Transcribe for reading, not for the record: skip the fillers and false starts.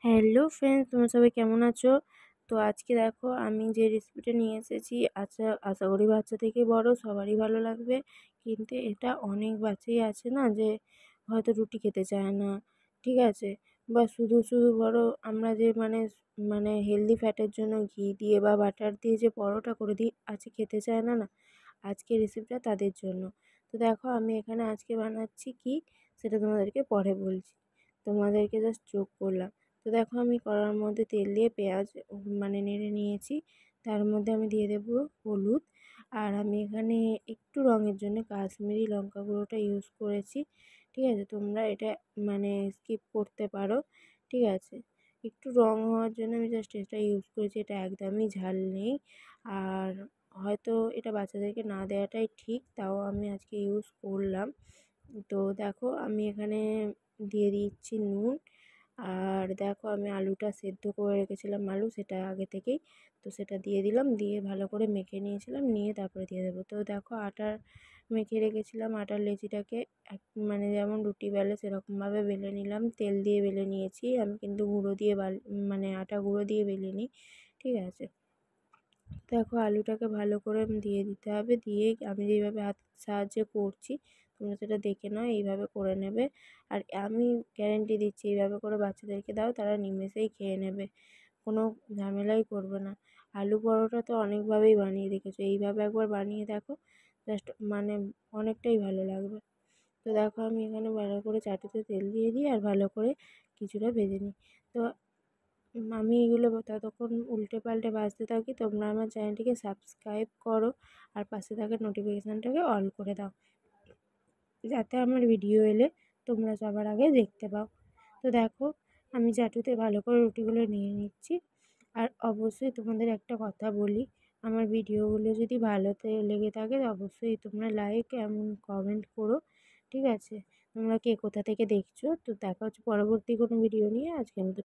Hello friends, তোমরা সবাই কেমন আছো? তো আজকে দেখো আমি যে রেসিপিটা নিয়ে এসেছি, আচ্ছা আশা করি বাচ্চা থেকে বড় সবারই ভালো লাগবে। কিন্তু এটা অনেক বাচ্চাই আছে না যে হয়তো রুটি খেতে চায় না, ঠিক আছে? বা শুধু শুধু বড় আমরা যে মানে হেলদি ফ্যাটের জন্য ঘি দিয়ে বা বাটার দিয়ে যে পরোটা করে দিই, আজকে খেতে চায় না না। আজকে রেসিপিটা তাদের জন্য। তো দেখো আমি এখানে আজকে বানাচ্ছি কি, সেটা তোমাদেরকে পরে বলছি। তোমাদেরকে জাস্ট যোগ করলাম। তো দেখো আমি কড়ার মধ্যে তেল দিয়ে পেঁয়াজ নেড়ে নিয়েছি। তার মধ্যে আমি দিয়ে দেবো হলুদ। আর আমি এখানে একটু রঙের জন্য কাশ্মীরি লঙ্কা গুঁড়োটা ইউজ করেছি, ঠিক আছে? তোমরা এটা স্কিপ করতে পারো, ঠিক আছে? একটু রং হওয়ার জন্য আমি জাস্ট এটা ইউজ করেছি, এটা একদমই ঝাল নেই। আর হয়তো এটা বাচ্চাদেরকে না দেওয়াটাই ঠিক, তাও আমি আজকে ইউজ করলাম। তো দেখো আমি এখানে দিয়ে দিচ্ছি নুন। আর দেখো আমি আলুটা সেদ্ধ করে রেখেছিলাম, আলু সেটা আগে থেকেই, তো সেটা দিয়ে দিলাম, দিয়ে ভালো করে মেখে নিয়েছিলাম, নিয়ে তারপরে দিয়ে দেবো। তো দেখো আটার মেখে রেখেছিলাম, আটার লেচিটাকে যেমন রুটি বেলে সেরকমভাবে বেলে নিলাম, তেল দিয়ে বেলে নিয়েছি আমি, কিন্তু গুঁড়ো দিয়ে আটা গুঁড়ো দিয়ে বেলিনি, ঠিক আছে? দেখো আলুটাকে ভালো করে দিয়ে দিতে হবে, দিয়ে আমি যেইভাবে হাতের সাহায্যে করছি তোমরা সেটা দেখে নাও, এইভাবে করে নেবে। আর আমি গ্যারেন্টি দিচ্ছি এইভাবে করে বাচ্চাদেরকে দাও, তারা নিমেষেই খেয়ে নেবে, কোনো ঝামেলাই করবে না। আলু পরোটা তো অনেকভাবেই বানিয়ে দেখেছো, এইভাবে একবার বানিয়ে দেখো, জাস্ট অনেকটাই ভালো লাগবে। তো দেখো আমি এখানে ভালো করে চাটুতে তেল দিয়ে দিই আর ভালো করে কিছুটা ভেজে নিই। তো আমি এগুলো ততক্ষণ উল্টে পাল্টে ভাজতে থাকি, তোমরা আমার চ্যানেলটিকে সাবস্ক্রাইব করো আর পাশে থাকা নোটিফিকেশানটাকে অল করে দাও, যাতে আমার ভিডিও এলে তোমরা সবার আগে দেখতে পাও। তো দেখো আমি চাটুতে ভালো করে রুটিগুলো নিয়ে নিচ্ছি। আর অবশ্যই তোমাদের একটা কথা বলি, আমার ভিডিওগুলো যদি ভালো লেগে থাকে অবশ্যই তোমরা লাইক এমন কমেন্ট করো, ঠিক আছে? তোমরা কে কোথা থেকে দেখছো? তো দেখা হচ্ছে পরবর্তী কোনো ভিডিও নিয়ে, আজকের মতো